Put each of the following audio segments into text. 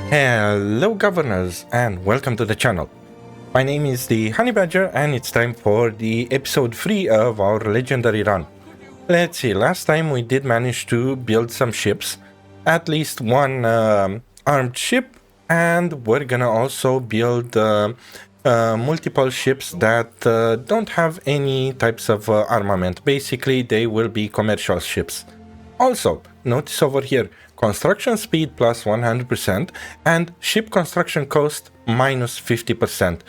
Hello governors and welcome to the channel. My name is the Honey Badger and it's time for the episode 3 of our legendary run. Let's see, last time we did manage to build some ships, at least one armed ship, and we're gonna also build multiple ships that don't have any types of armament. Basically they will be commercial ships. Also, notice over here, construction speed plus 100% and ship construction cost minus 50%.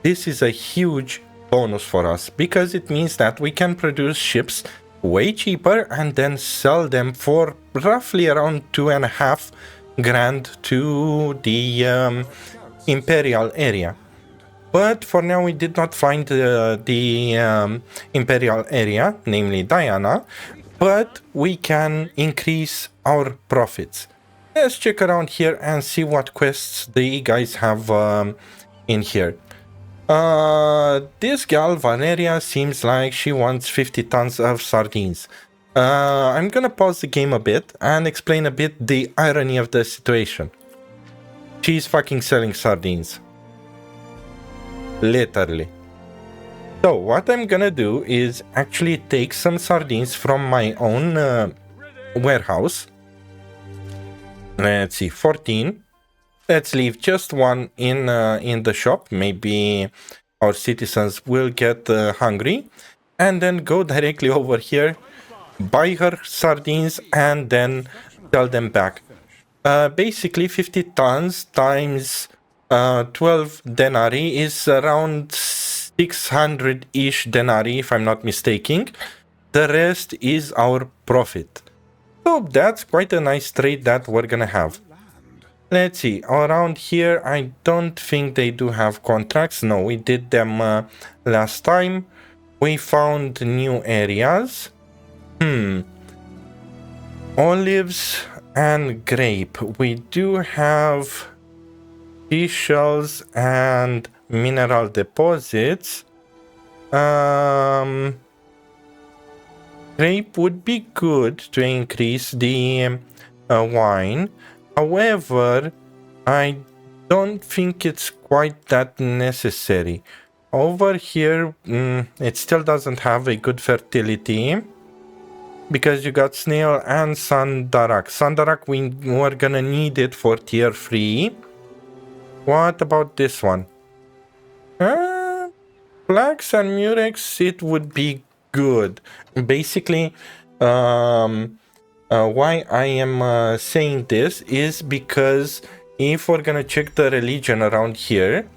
This is a huge bonus for us because it means that we can produce ships way cheaper and then sell them for roughly around 2.5 grand to the Imperial area. But for now we did not find the Imperial area, namely Diana, but we can increase our profits. Let's check around here and see what quests the guys have in here. This gal, Valeria, seems like she wants 50 tons of sardines. I'm gonna pause the game a bit and explain a bit the irony of the situation. She's fucking selling sardines. Literally. So what I'm gonna do is actually take some sardines from my own warehouse. Let's see, 14. Let's leave just one in the shop. Maybe our citizens will get hungry. And then go directly over here, buy her sardines, and then sell them back. Basically 50 tons times 12 denarii is around 600-ish denarii, if I'm not mistaken. The rest is our profit. So that's quite a nice trade that we're gonna have. Let's see, around here I don't think they do have contracts. No, we did them last time. We found new areas. Olives and grape. We do have seashells and mineral deposits. Grape would be good to increase the wine. However, I don't think it's quite that necessary. Over here, it still doesn't have a good fertility because you got snail and sandarak. Sandarak, we're gonna need it for tier 3. What about this one? Flax and murex, it would be good. Basically, why I am saying this is because if we're gonna check the religion around here,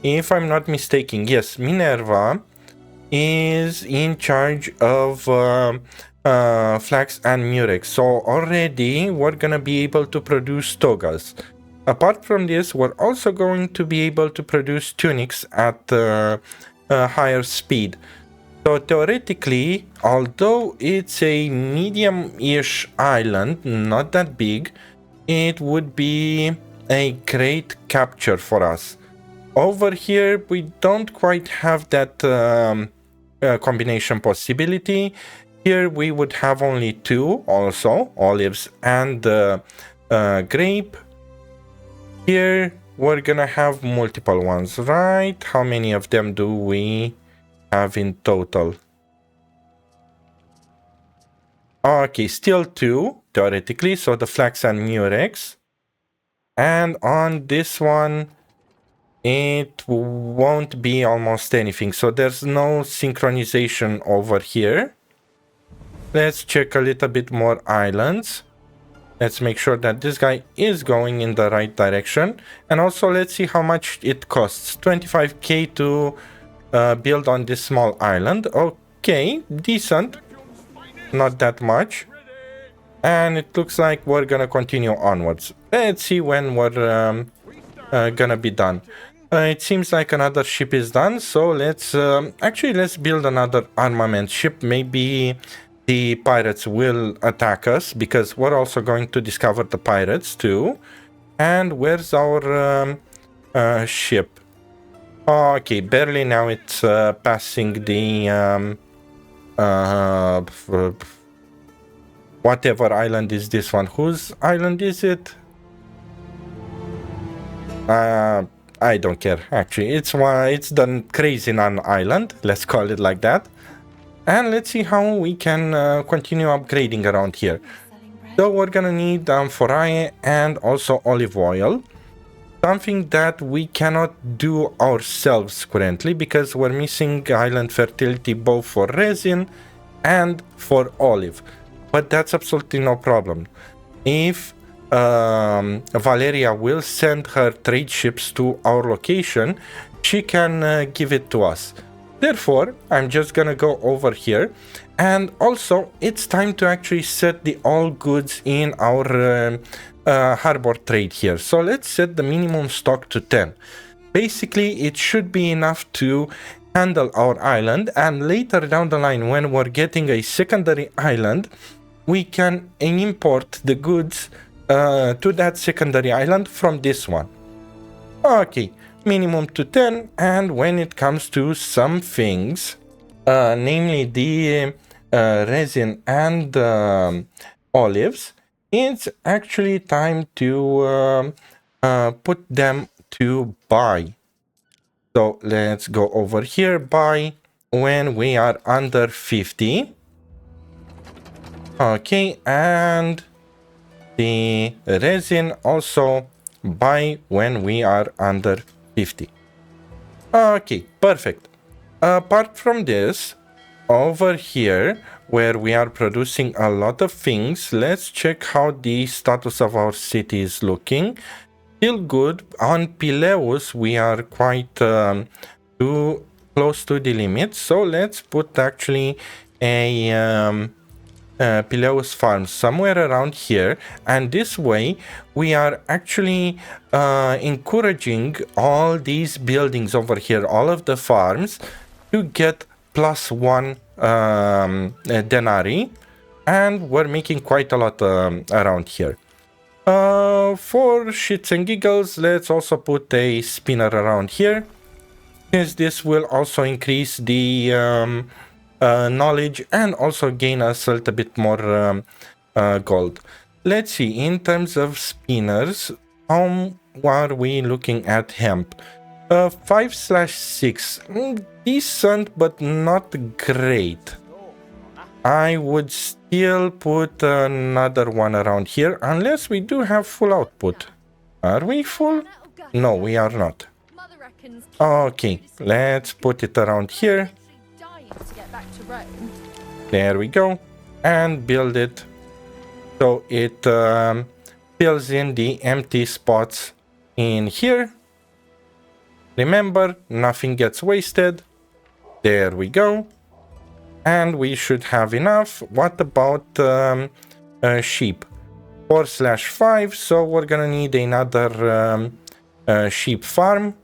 if I'm not mistaken, yes, Minerva is in charge of flax and murex. So already we're gonna be able to produce togas. Apart from this, we're also going to be able to produce tunics at higher speed. So theoretically, although it's a medium-ish island, not that big, it would be a great capture for us. Over here, we don't quite have that combination possibility. Here we would have only 2 also, olives and grape. Here we're gonna have multiple ones, right? How many of them do we have in total? Okay, still 2 theoretically, so the flax and murex. And on this one, it won't be almost anything, so there's no synchronization over here. Let's check a little bit more islands. Let's make sure that this guy is going in the right direction. And also let's see how much it costs. 25k to build on this small island. Okay, decent. Not that much. And it looks like we're gonna continue onwards. Let's see when we're gonna be done. It seems like another ship is done. So let's let's build another armament ship. Maybe the pirates will attack us because we're also going to discover the pirates too. And where's our ship? Okay, barely now it's passing the whatever island is this one. Whose island is it? I don't care, actually. It's done crazy on island, let's call it like that. And let's see how we can continue upgrading around here. So we're gonna need amphora and also olive oil. Something that we cannot do ourselves currently because we're missing island fertility both for resin and for olive. But that's absolutely no problem. If Valeria will send her trade ships to our location, she can give it to us. Therefore, I'm just gonna go over here, and also it's time to actually set the all goods in our harbor trade here. So let's set the minimum stock to 10. Basically, it should be enough to handle our island, and later down the line when we're getting a secondary island, we can import the goods to that secondary island from this one. Okay, minimum to 10, and when it comes to some things, namely the resin and olives, it's actually time to put them to buy. So let's go over here, buy when we are under 50. Okay, and the resin also buy when we are under 50. Okay, perfect. Apart from this, over here where we are producing a lot of things, let's check how the status of our city is looking. Still good. On Pileus we are quite too close to the limit, so let's put actually a Pileus farm somewhere around here, and this way we are actually encouraging all these buildings over here, all of the farms, to get +1 denarii, and we're making quite a lot around here. For shits and giggles, let's also put a spinner around here, since this will also increase the knowledge and also gain us a little bit more gold. Let's see, in terms of spinners, how are we looking at hemp? 5/6, decent but not great. I would still put another one around here, unless we do have full output. Are we full? No, we are not. Okay, let's put it around here. There we go, and build it so it fills in the empty spots in here. Remember, nothing gets wasted. There we go, and we should have enough. What about sheep? 4/5, so we're gonna need another sheep farm.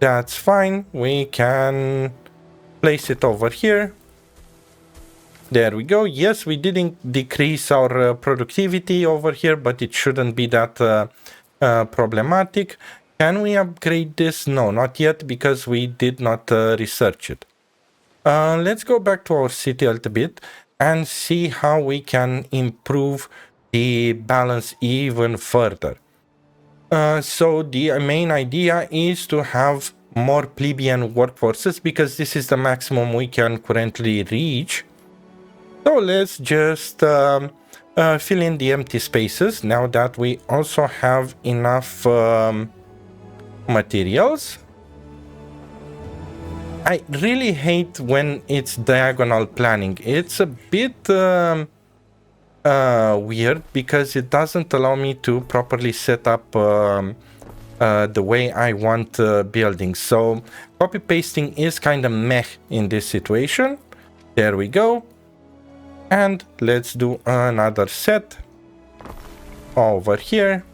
That's fine, we can place it over here. There we go. Yes, we didn't decrease our productivity over here, but it shouldn't be that problematic. Can we upgrade this? No, not yet, because we did not research it. Let's go back to our city a little bit and see how we can improve the balance even further. So the main idea is to have more plebeian workforces, because this is the maximum we can currently reach. So let's just fill in the empty spaces now that we also have enough materials. I really hate when it's diagonal planning. It's a bit weird because it doesn't allow me to properly set up the way I want buildings. So copy pasting is kind of meh in this situation. There we go. And let's do another set over here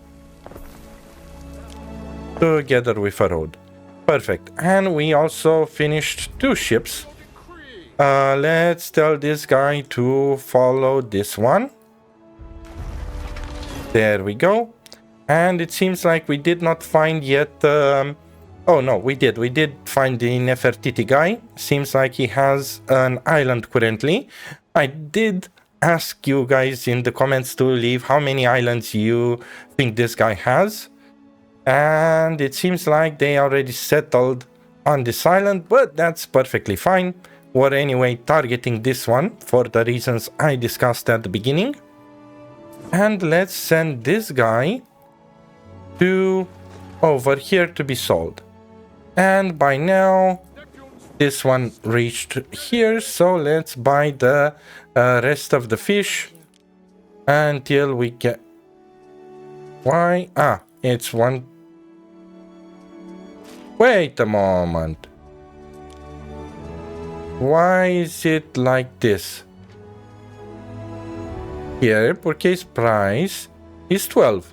together with a road. Perfect. And we also finished 2 ships. Let's tell this guy to follow this one. There we go. And it seems like we did not find yet... oh no, we did. We did find the Nefertiti guy. Seems like he has an island currently. I did ask you guys in the comments to leave how many islands you think this guy has. And it seems like they already settled on this island, but that's perfectly fine. We're anyway targeting this one for the reasons I discussed at the beginning. And let's send this guy to over here to be sold. And by now, this one reached here, so let's buy the rest of the fish until we get... Why? Ah, it's one... Wait a moment. Why is it like this? Here, purchase price is 12.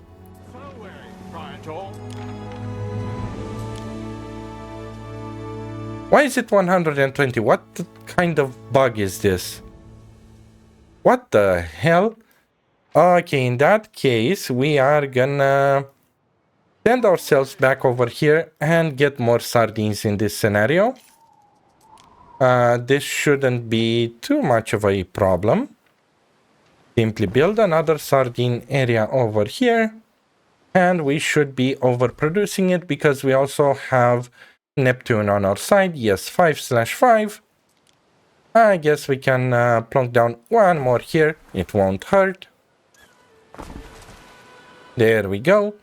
Why is it 120? What kind of bug is this? What the hell? Okay, in that case, we are gonna send ourselves back over here and get more sardines in this scenario. This shouldn't be too much of a problem. Simply build another sardine area over here. And we should be overproducing it because we also have Neptune on our side. Yes, 5/5. I guess we can plunk down one more here. It won't hurt. There we go.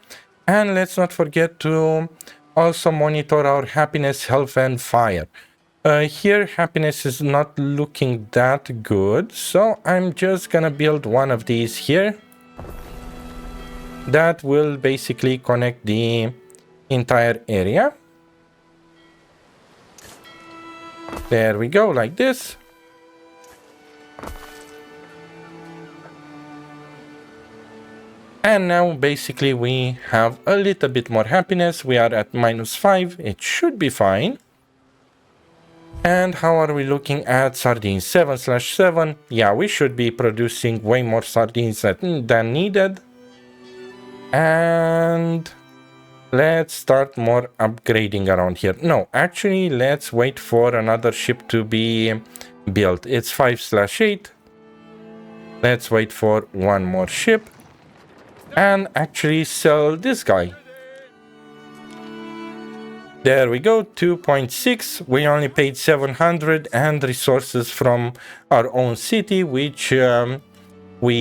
And let's not forget to also monitor our happiness, health, and fire. Here, happiness is not looking that good. So I'm just gonna build one of these here. That will basically connect the entire area. There we go, like this. And now basically we have a little bit more happiness. We are at -5. It should be fine. And how are we looking at sardines? 7/7. Yeah, we should be producing way more sardines than needed. And let's start more upgrading around here. No, actually, let's wait for another ship to be built. It's 5/8. Let's wait for one more ship and actually sell this guy. There we go, 2.6. We only paid 700 and resources from our own city, which we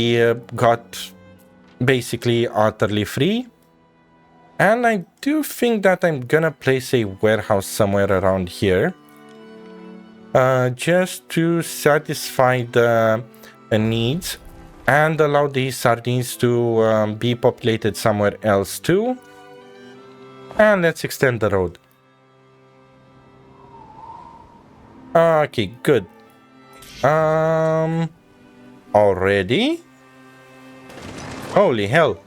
got basically utterly free. And I do think that I'm gonna place a warehouse somewhere around here. Just to satisfy the needs and allow the sardines to be populated somewhere else too. And let's extend the road. Okay, good. Already? Holy hell.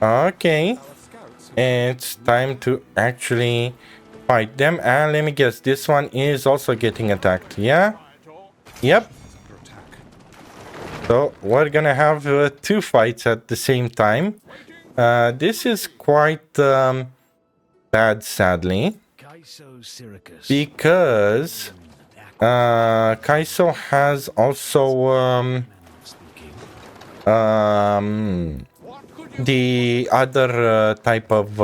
Okay. It's time to actually fight them. And let me guess, this one is also getting attacked. Yeah? Yep. So we're gonna have two fights at the same time. This is quite bad, sadly. Because Kaiso has also the other type of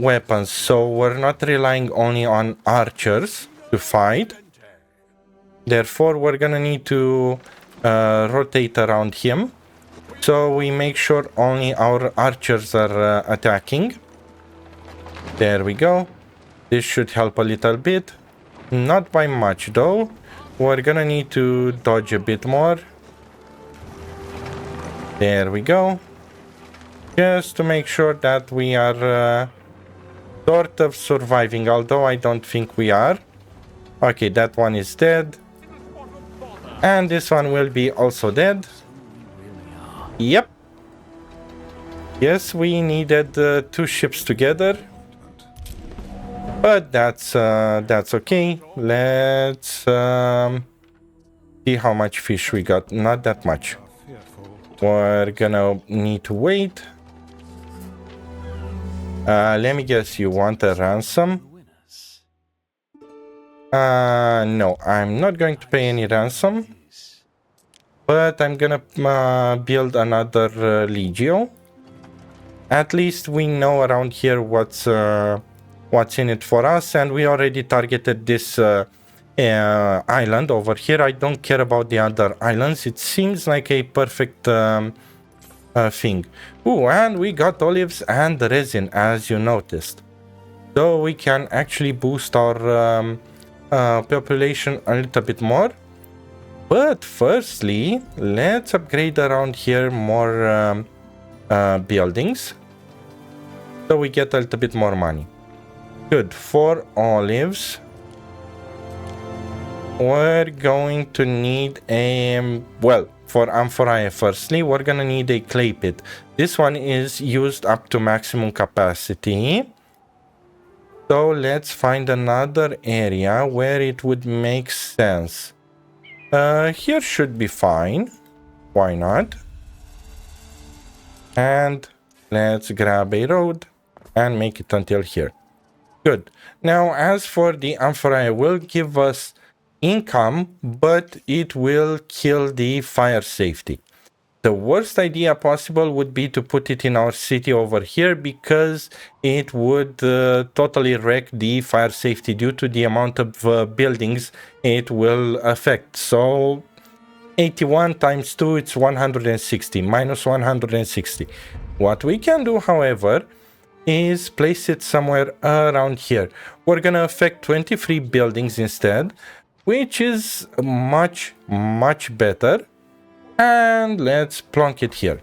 weapons, so we're not relying only on archers to fight. Therefore, we're gonna need to rotate around him, so we make sure only our archers are attacking. There we go. This should help a little bit. Not by much though. We're gonna need to dodge a bit more. There we go. Just to make sure that we are sort of surviving, although I don't think we are. Okay, that one is dead. And this one will be also dead. Yep. Yes, we needed two ships together. But that's okay. Let's see how much fish we got. Not that much. We're gonna need to wait. Let me guess, you want a ransom? No, I'm not going to pay any ransom. but I'm gonna build another Legio. At least we know around here what's in it for us, and we already targeted this island over here. I don't care about the other islands. It seems like a perfect thing. Ooh, and we got olives and resin, as you noticed. So we can actually boost our population a little bit more. But firstly, let's upgrade around here more buildings, so we get a little bit more money. Good. For olives, we're going to need a well, for amphorae firstly, we're gonna need a clay pit. This one is used up to maximum capacity, so let's find another area where it would make sense. Here should be fine. Why not? And let's grab a road and make it until here. Good. Now, as for the amphorae, it will give us income, but it will kill the fire safety. The worst idea possible would be to put it in our city over here, because it would totally wreck the fire safety due to the amount of buildings it will affect. So 81 times 2, it's 160, minus 160. What we can do, however, is place it somewhere around here. We're gonna affect 23 buildings instead, which is much better. And let's plonk it here.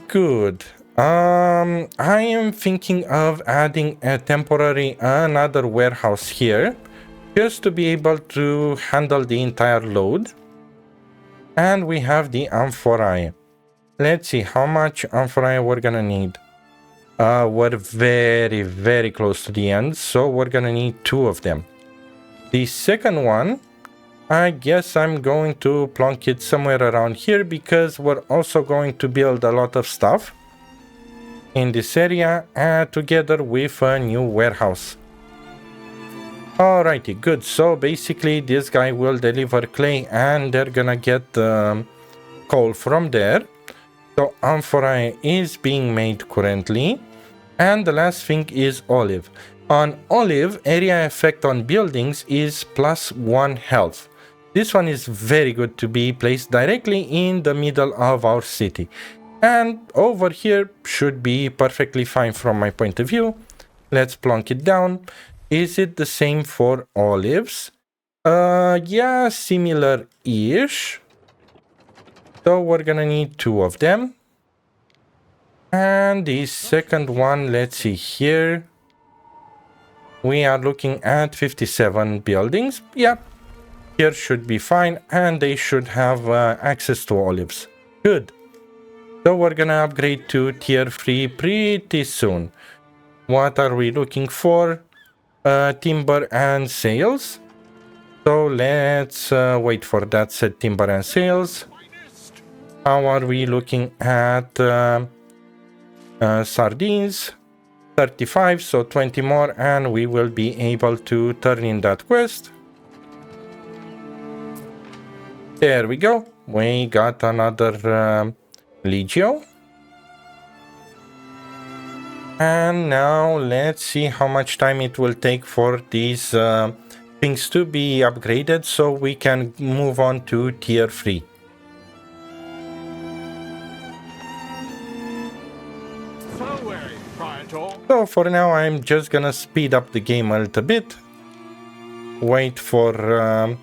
Good. I am thinking of adding a temporary another warehouse here, just to be able to handle the entire load. And we have the amphorae. Let's see how much amphorae we're gonna need. We're very close to the end, so we're gonna need 2 of them. The second one, I guess I'm going to plonk it somewhere around here, because we're also going to build a lot of stuff in this area together with a new warehouse. Alrighty, good. So basically this guy will deliver clay, and they're gonna get coal from there. So amphorae is being made currently. And the last thing is olive. On olive, area effect on buildings is +1 health. This one is very good to be placed directly in the middle of our city. And over here should be perfectly fine from my point of view. Let's plonk it down. Is it the same for olives? Yeah, similar-ish. So we're gonna need 2 of them. And the second one, let's see here. We are looking at 57 buildings. Yep, here should be fine, and they should have access to olives. Good. So we're gonna upgrade to tier 3 pretty soon. What are we looking for? Timber and sales. So let's wait for that set timber and sales. How are we looking at sardines? 35, so 20 more, and we will be able to turn in that quest. There we go. We got another Legio. And now let's see how much time it will take for these things to be upgraded, so we can move on to tier 3. So for now, I'm just gonna speed up the game a little bit, wait for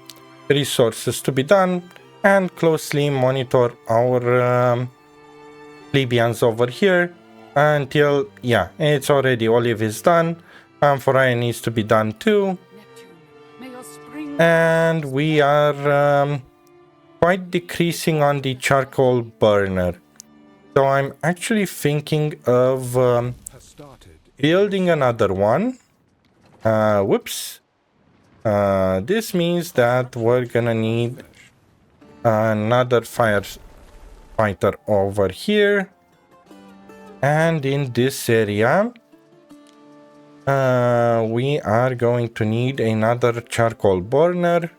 resources to be done, and closely monitor our plebeians over here until, yeah, it's already, olive is done, amphorae needs to be done too, and we are quite decreasing on the charcoal burner. So I'm actually thinking of building another one. Whoops. This means that we're gonna need another firefighter over here. And in this area, we are going to need another charcoal burner.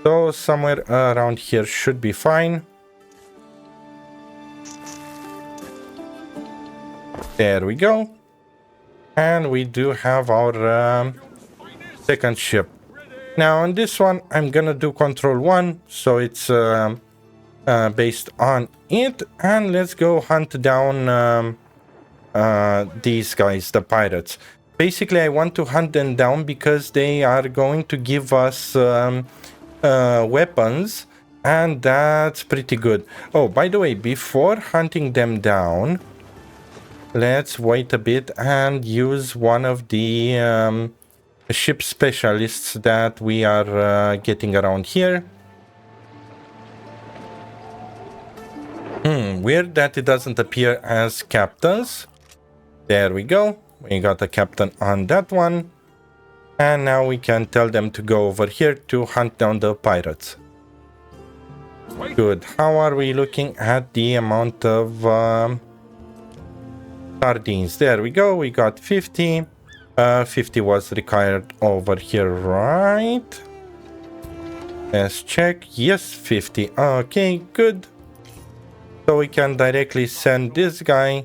So somewhere around here should be fine. There we go. And we do have our second ship. Now on this one, I'm gonna do control 1, so it's based on it. And let's go hunt down these guys, the pirates. Basically, I want to hunt them down because they are going to give us weapons, and that's pretty good. Oh, by the way, before hunting them down, let's wait a bit and use one of the ship specialists that we are getting around here. Weird that it doesn't appear as captains. There we go. We got a captain on that one. And now we can tell them to go over here to hunt down the pirates. Good. How are we looking at the amount of sardines? There we go. We got 50. 50 was required over here, right? Let's check. Yes, 50. Okay, good. So we can directly send this guy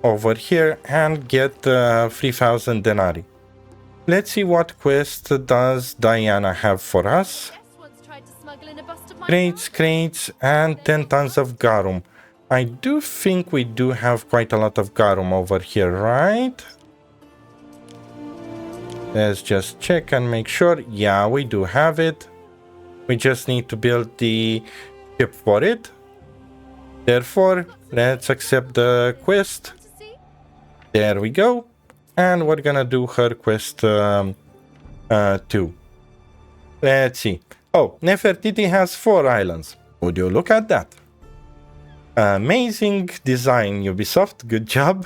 over here and get 3,000 denarii. Let's see what quest does Diana have for us. Crates, and 10 tons of garum. I do think we do have quite a lot of garum over here, right? Let's just check and make sure. Yeah, we do have it. We just need to build the ship for it. Therefore, let's accept the quest. There we go. And we're gonna do her quest 2. Let's see. Oh, Nefertiti has 4 islands. Would you look at that? Amazing design, Ubisoft. Good job.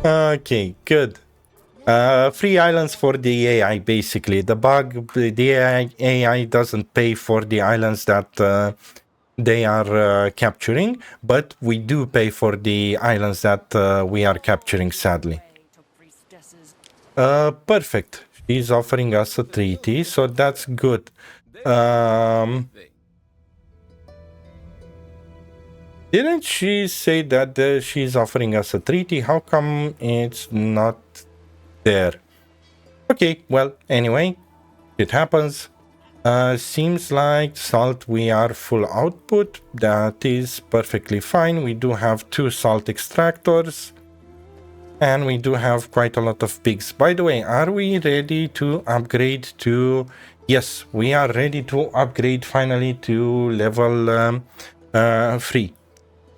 Okay, good. 3 islands for the AI, basically. The bug, the AI doesn't pay for the islands that they are capturing, but we do pay for the islands that we are capturing, sadly. Perfect. She's offering us a treaty, so that's good. Didn't she say that she's offering us a treaty? How come it's not there? Okay, well, anyway, it happens. Seems like salt, we are full output. That is perfectly fine. We do have 2 salt extractors. And we do have quite a lot of pigs. By the way, are we ready to upgrade to... Yes, we are ready to upgrade finally to level 3.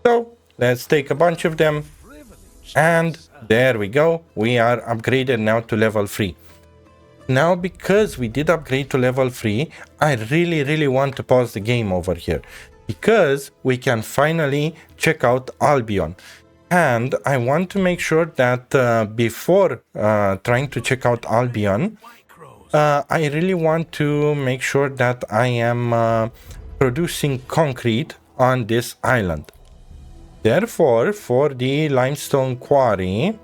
So, let's take a bunch of them. And there we go. We are upgraded now to level 3. Now, because we did upgrade to level 3, I really want to pause the game over here, because we can finally check out Albion. And I want to make sure that before trying to check out Albion, I really want to make sure that I am producing concrete on this island. Therefore, for the limestone quarry,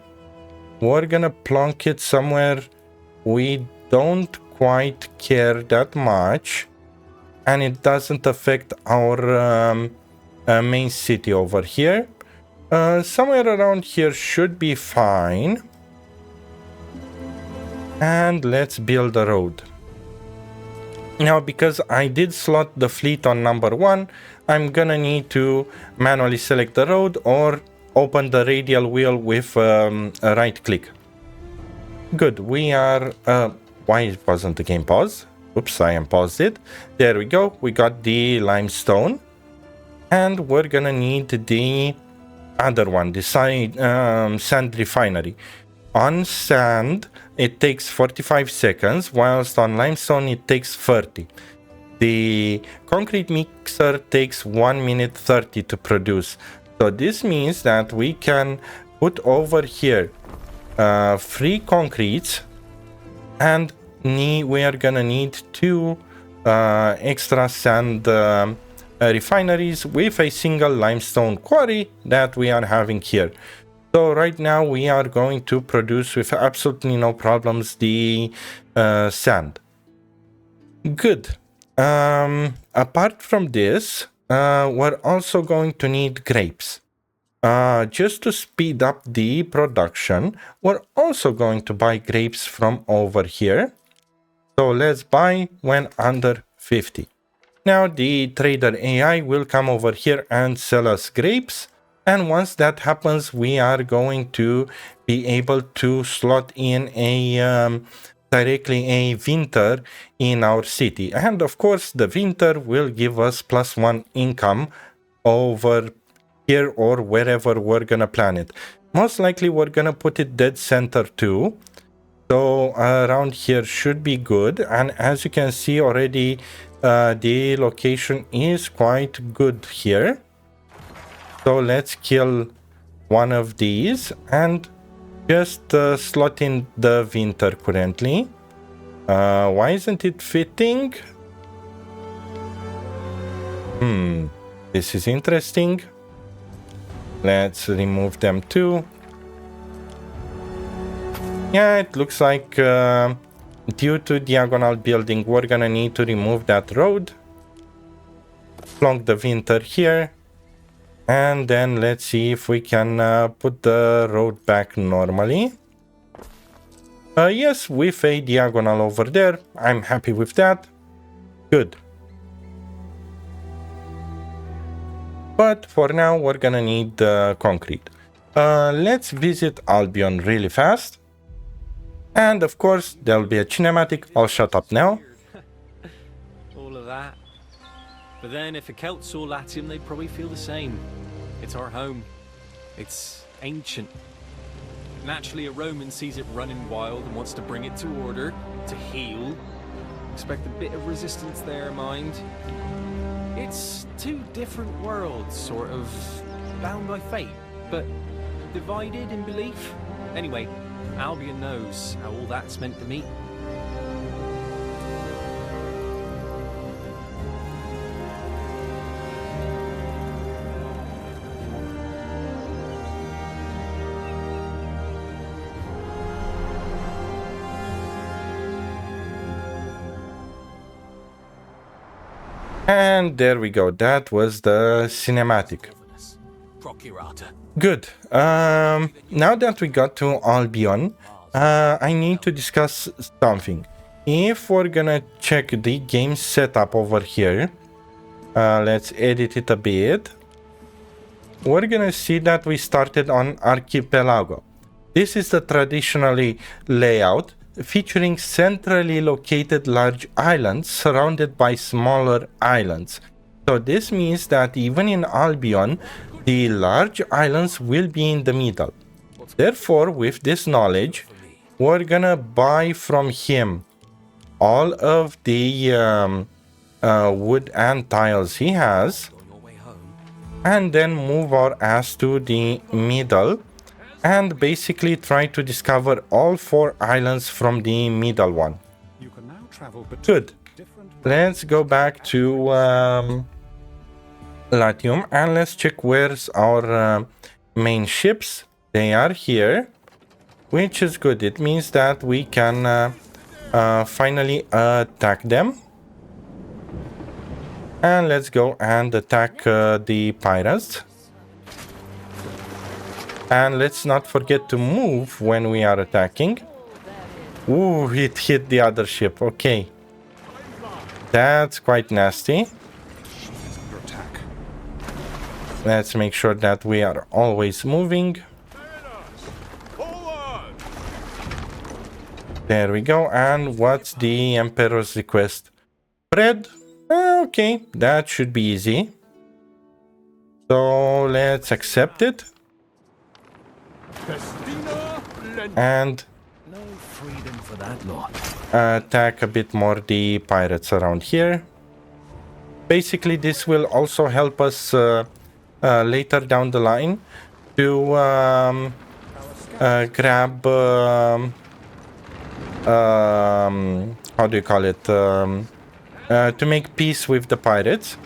we're gonna plonk it somewhere we don't quite care that much, and it doesn't affect our main city over here. Somewhere around here should be fine. And let's build a road. Now, because I did slot the fleet on number 1, I'm gonna need to manually select the road or open the radial wheel with a right click. Good, we are... why wasn't the game paused? Oops, I unpaused it. There we go, we got the limestone. And we're gonna need the other one, the sand refinery. On sand, it takes 45 seconds, whilst on limestone it takes 30. The concrete mixer takes 1 minute 30 to produce. So this means that we can put over here 3 concretes, and we are gonna need 2 extra sand refineries with a single limestone quarry that we are having here. So right now we are going to produce with absolutely no problems the sand. Good. Apart from this, we're also going to need grapes. Just to speed up the production, we're also going to buy grapes from over here. So let's buy when under 50. Now the trader AI will come over here and sell us grapes. And once that happens, we are going to be able to slot in a directly a winter in our city. And of course, the winter will give us +1 income over here or wherever we're gonna plan it. Most likely we're gonna put it dead center too. So around here should be good. And as you can see already, the location is quite good here. So let's kill one of these and just slot in the winter currently. Why isn't it fitting? This is interesting. Let's remove them too. Yeah, it looks like due to diagonal building, we're gonna need to remove that road. Plonk the winter here. And then let's see if we can put the road back normally. Yes, with a diagonal over there. I'm happy with that. Good. But for now, we're gonna need concrete. Let's visit Albion really fast. And of course, there'll be a cinematic. I'll shut up now. All of that. But then if the Celts saw Latium, they'd probably feel the same. It's our home. It's ancient. Naturally, a Roman sees it running wild and wants to bring it to order, to heal. Expect a bit of resistance there, mind. It's two different worlds, sort of bound by fate, but divided in belief. Anyway, Albion knows how all that's meant to meet. And there we go. That was the cinematic. Good. Now that we got to Albion, I need to discuss something. If we're gonna check the game setup over here, let's edit it a bit. We're gonna see that we started on Archipelago. This is the traditionally layout, featuring centrally located large islands surrounded by smaller islands. So this means that even in Albion, the large islands will be in the middle. Therefore, with this knowledge, we're gonna buy from him all of the wood and tiles he has, and then move our ass to the middle and basically try to discover all 4 islands from the middle one. Good. Let's go back to Latium and let's check where's our main ships. They are here, which is good. It means that we can finally attack them. And let's go and attack the pirates. And let's not forget to move when we are attacking. Ooh, it hit the other ship. Okay. That's quite nasty. Let's make sure that we are always moving. There we go. And what's the Emperor's request? Bread? Okay, that should be easy. So let's accept it. And no freedom for that lot. Attack a bit more the pirates around here. Basically, this will also help us later down the line to grab how do you call it? To make peace with the pirates.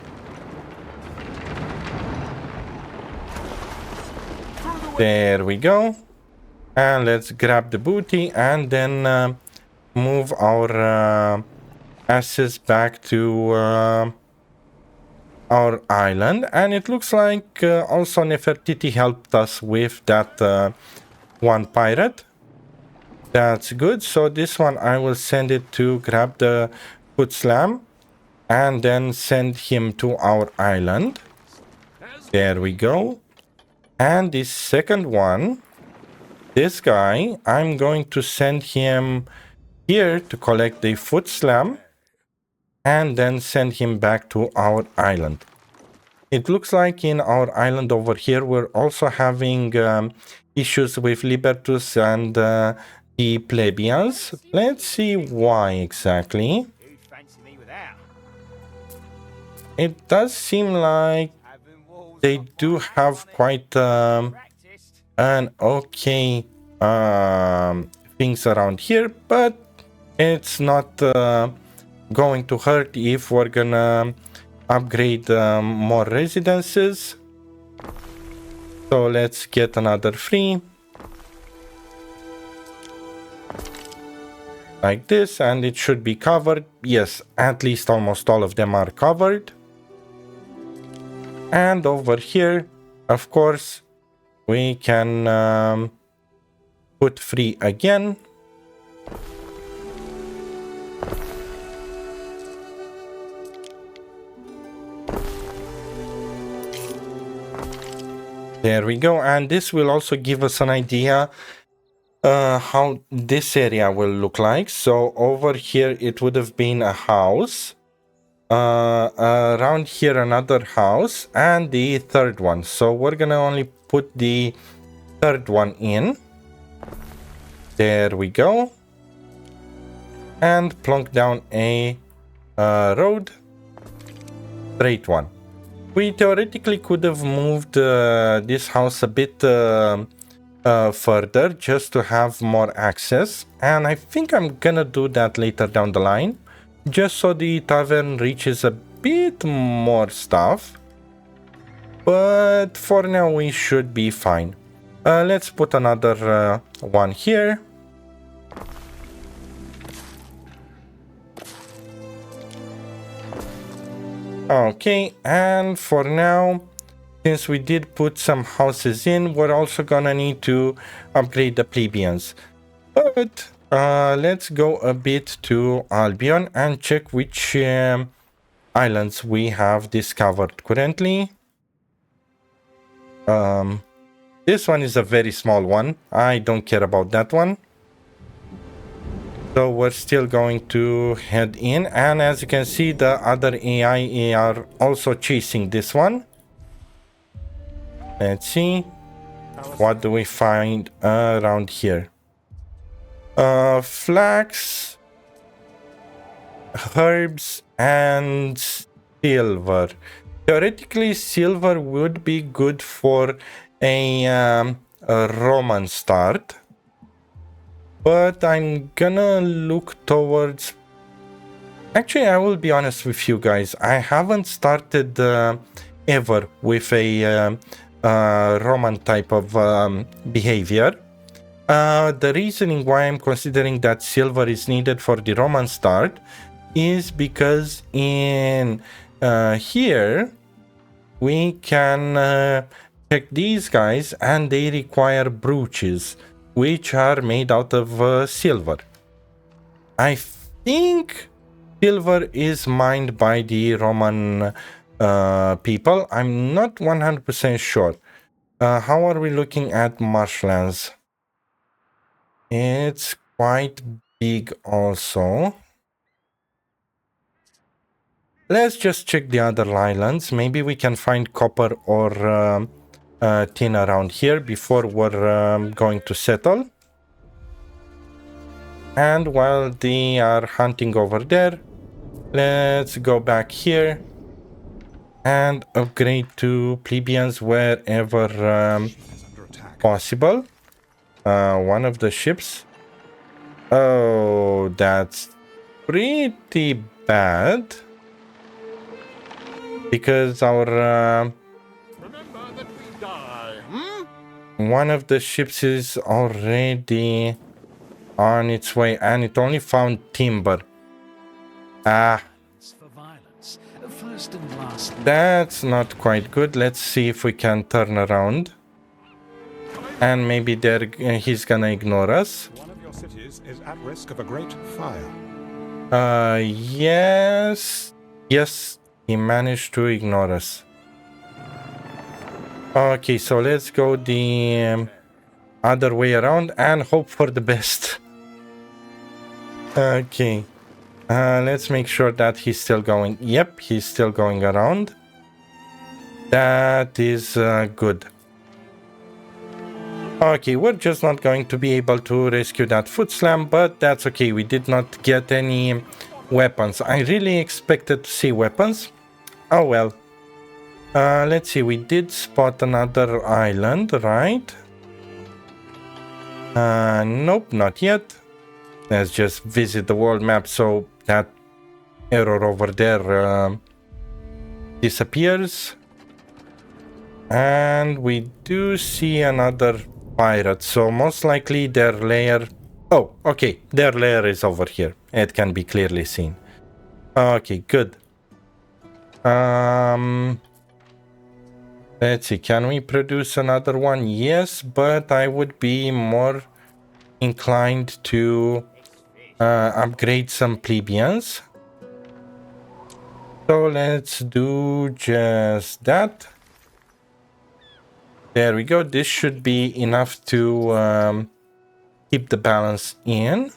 There we go. And let's grab the booty and then move our access back to our island, and it looks like also Nefertiti helped us with that one pirate. That's good. So this one I will send it to grab the foot slam and then send him to our island. There we go. And this second one, this guy, I'm going to send him here to collect the foot slam and then send him back to our island. It looks like in our island over here, we're also having issues with Libertus and the plebeians. Let's see why exactly. It does seem like they do have quite an okay things around here, but it's not going to hurt if we're gonna upgrade more residences. So let's get another 3 like this, and it should be covered. Yes, at least almost all of them are covered. And over here, of course, we can put 3 again. There we go, and this will also give us an idea how this area will look like. So over here it would have been a house, around here another house, and the third one. So we're gonna only put the third one in. There we go, and plonk down a road, straight one. We theoretically could have moved this house a bit further just to have more access, and I think I'm gonna do that later down the line, just so the tavern reaches a bit more stuff. But for now we should be fine. Let's put another one here. Okay, and for now, since we did put some houses in, we're also gonna need to upgrade the plebeians. But let's go a bit to Albion and check which islands we have discovered currently. This one is a very small one. I don't care about that one. So we're still going to head in, and as you can see, the other AI are also chasing this one. Let's see, what do we find around here? Flax, herbs, and silver. Theoretically, silver would be good for a Roman start. But I'm gonna look towards... Actually, I will be honest with you guys. I haven't started ever with a Roman type of behavior. The reasoning why I'm considering that silver is needed for the Roman start is because in here we can check these guys, and they require brooches, which are made out of silver. I think silver is mined by the Roman people. I'm not 100% sure. How are we looking at marshlands? It's quite big also. Let's just check the other islands. Maybe we can find copper or tin around here before we're going to settle. And while they are hunting over there, let's go back here and upgrade to plebeians wherever possible. One of the ships. Oh, that's pretty bad, because our one of the ships is already on its way, and it only found timber. Ah, For violence, first and last. that's not quite good. Let's see if we can turn around. And maybe he's gonna ignore us. One of your cities is at risk of a great fire. Yes. Yes, he managed to ignore us. Okay, so let's go the other way around and hope for the best. Okay. Let's make sure that he's still going. Yep, he's still going around. That is good. Okay, we're just not going to be able to rescue that foot slam, but that's okay. We did not get any weapons. I really expected to see weapons. Oh well. Let's see, we did spot another island, right? Nope, not yet. Let's just visit the world map so that error over there disappears. And we do see another pirate, so most likely their lair... Oh, okay, their lair is over here. It can be clearly seen. Okay, good. Let's see, can we produce another one? Yes, but I would be more inclined to upgrade some plebeians. So let's do just that. There we go. This should be enough to keep the balance in.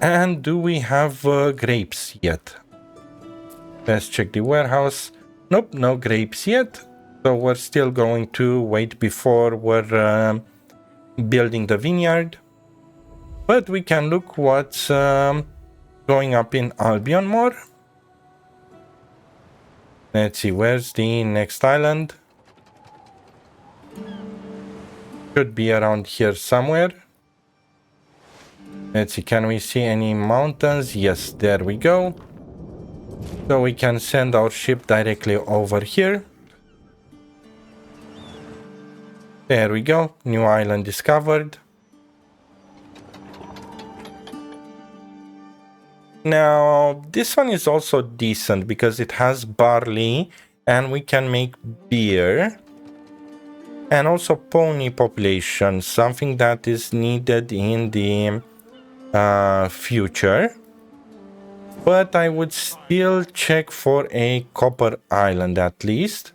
And do we have grapes yet? Let's check the warehouse. Nope, no grapes yet. So we're still going to wait before we're building the vineyard. But we can look what's going up in Albion more. Let's see, where's the next island? Should be around here somewhere. Let's see, can we see any mountains? Yes, there we go. So we can send our ship directly over here. There we go, new island discovered. Now, this one is also decent because it has barley and we can make beer. And also pony population, something that is needed in the future. But I would still check for a copper island at least.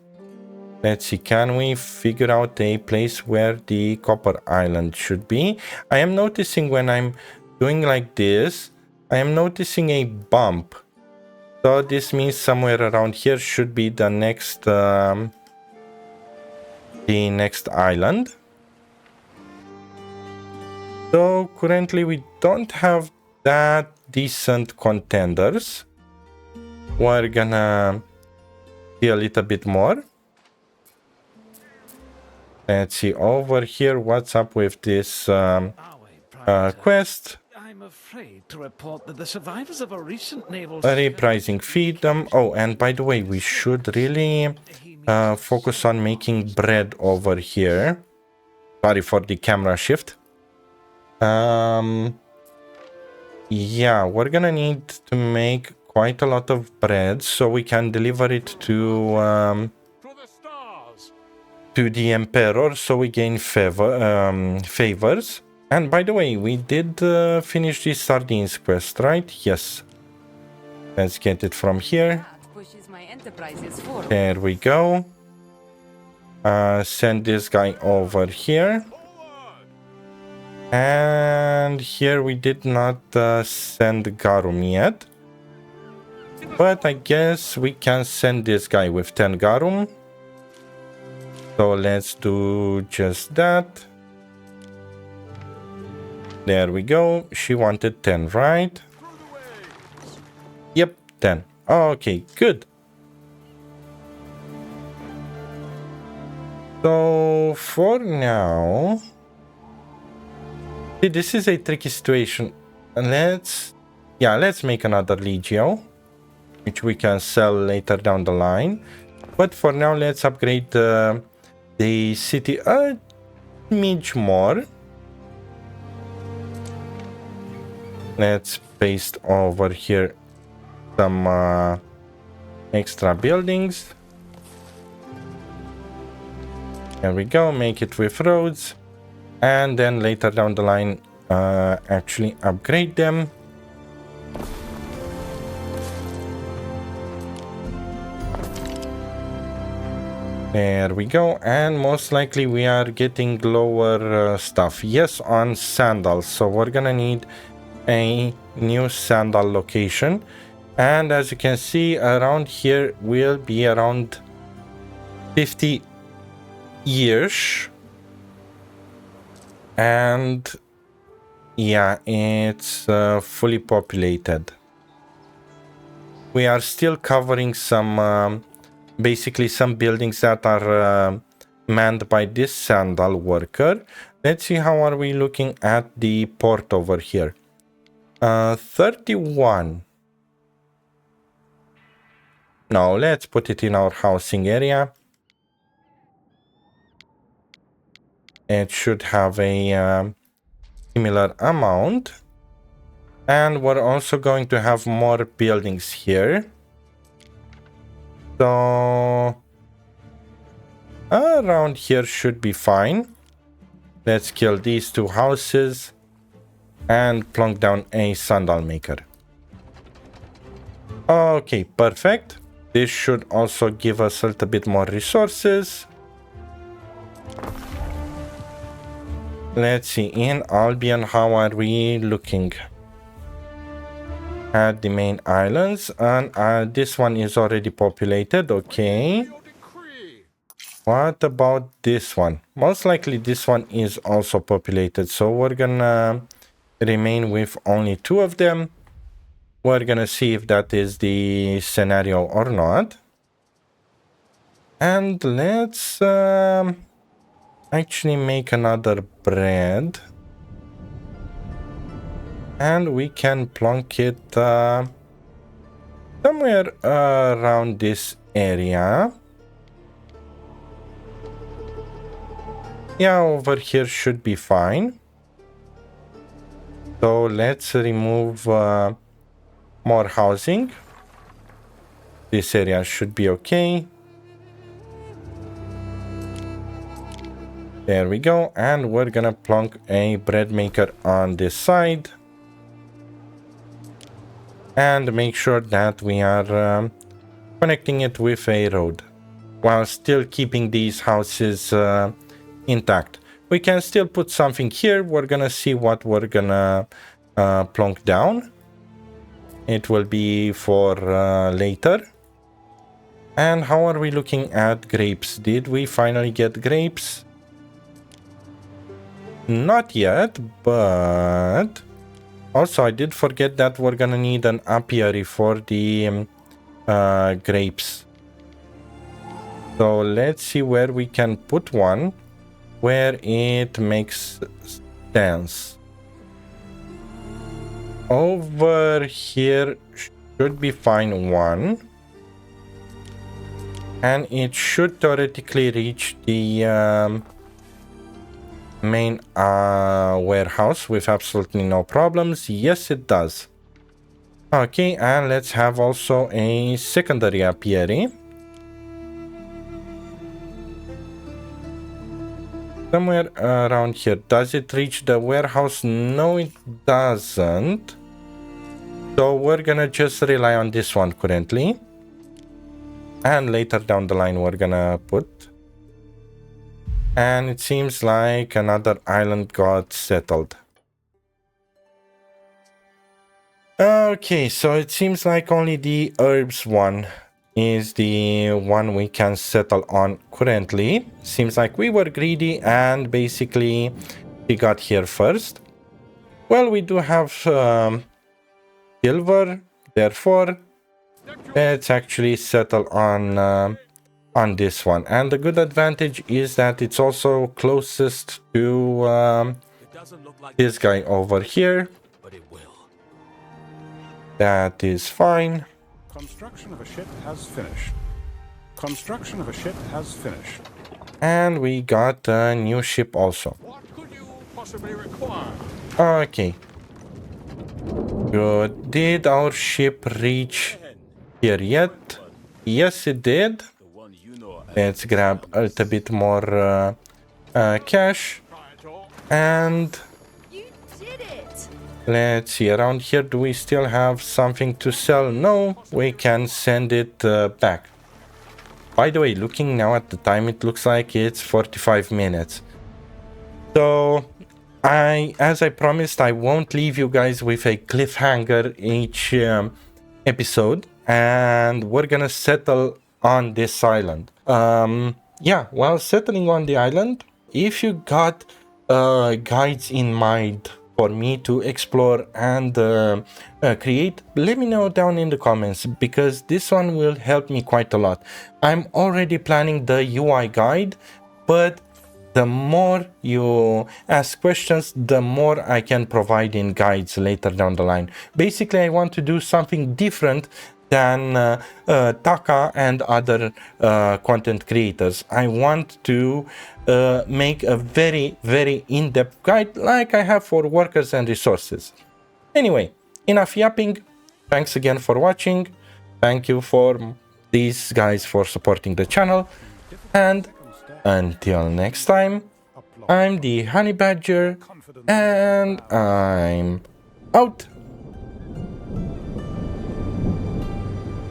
Let's see, can we figure out a place where the copper island should be? I am noticing when I'm doing like this, I am noticing a bump. So this means somewhere around here should be the next island. So currently we don't have that decent contenders. We're gonna see a little bit more. Let's see over here what's up with this quest. I'm afraid to report that the survivors of a recent naval Reprising freedom. Oh, and by the way, we should really focus on making bread over here. Sorry for the camera shift. Yeah, we're gonna need to make quite a lot of bread so we can deliver it to the emperor, so we gain favors. And by the way, we did finish the sardines quest, right? Yes. Let's get it from here. There we go. Send this guy over here. And here we did not send Garum yet. But I guess we can send this guy with 10 Garum. So let's do just that. There we go. She wanted 10, right? Yep, 10. Okay, good. So for now... See, this is a tricky situation. Let's make another Legio, which we can sell later down the line. But for now, let's upgrade the city a smidge more. Let's paste over here some extra buildings. There we go, make it with roads. And then later down the line, actually upgrade them. There we go, and most likely we are getting lower stuff. Yes, on sandals, so we're gonna need a new sandal location. And as you can see, around here will be around 50 years. And yeah, it's fully populated. We are still covering some basically some buildings that are manned by this sandal worker. Let's see how are we looking at the port over here. 31. No, let's put it in our housing area. It should have a similar amount. And we're also going to have more buildings here. So around here should be fine. Let's kill these two houses and plunk down a sandal maker. Okay, perfect. This should also give us a little bit more resources. Let's see, in Albion, how are we looking? At the main islands, and this one is already populated. Okay, what about this one? Most likely this one is also populated, so we're gonna remain with only 2 of them. We're gonna see if that is the scenario or not. And let's actually make another bread. And we can plunk it somewhere around this area. Yeah, over here should be fine. So let's remove more housing. This area should be okay. There we go. And we're gonna plunk a bread maker on this side. And make sure that we are connecting it with a road while still keeping these houses intact. We can still put something here. We're gonna see what we're gonna plunk down. It will be for later. And how are we looking at grapes? Did we finally get grapes? Not yet, but also I did forget that we're gonna need an apiary for the grapes. So let's see where we can put one where it makes sense. Over here should be fine, one. And it should theoretically reach the main warehouse with absolutely no problems. Yes, it does. Okay, and let's have also a secondary apiary. Somewhere around here. Does it reach the warehouse? No, it doesn't. So we're gonna just rely on this one currently. And later down the line we're gonna put. And it seems like another island got settled. Okay, so it seems like only the herbs one is the one we can settle on currently. Seems like we were greedy and basically we got here first. Well, we do have silver, therefore let's actually settle on this one. And the good advantage is that it's also closest to this guy over here. That is fine. Construction of a ship has finished. Construction of a ship has finished. And we got a new ship also. What could you possibly require? Okay. Good. Did our ship reach here yet? Yes, it did. Let's grab a little bit more cash. And You did it! let's see, around here, do we still have something to sell? No, we can send it back. By the way, looking now at the time, it looks like it's 45 minutes. So, as I promised, I won't leave you guys with a cliffhanger each episode. And we're gonna settle on this island. Yeah, while settling on the island, if you got guides in mind for me to explore and create, let me know down in the comments, because this one will help me quite a lot. I'm already planning the UI guide, but the more you ask questions, the more I can provide in guides later down the line. Basically, I want to do something different than Taka and other content creators. I want to make a very, very in-depth guide like I have for workers and resources. Anyway, enough yapping. Thanks again for watching. Thank you for these guys for supporting the channel. And until next time, I'm the Honey Badger, and I'm out.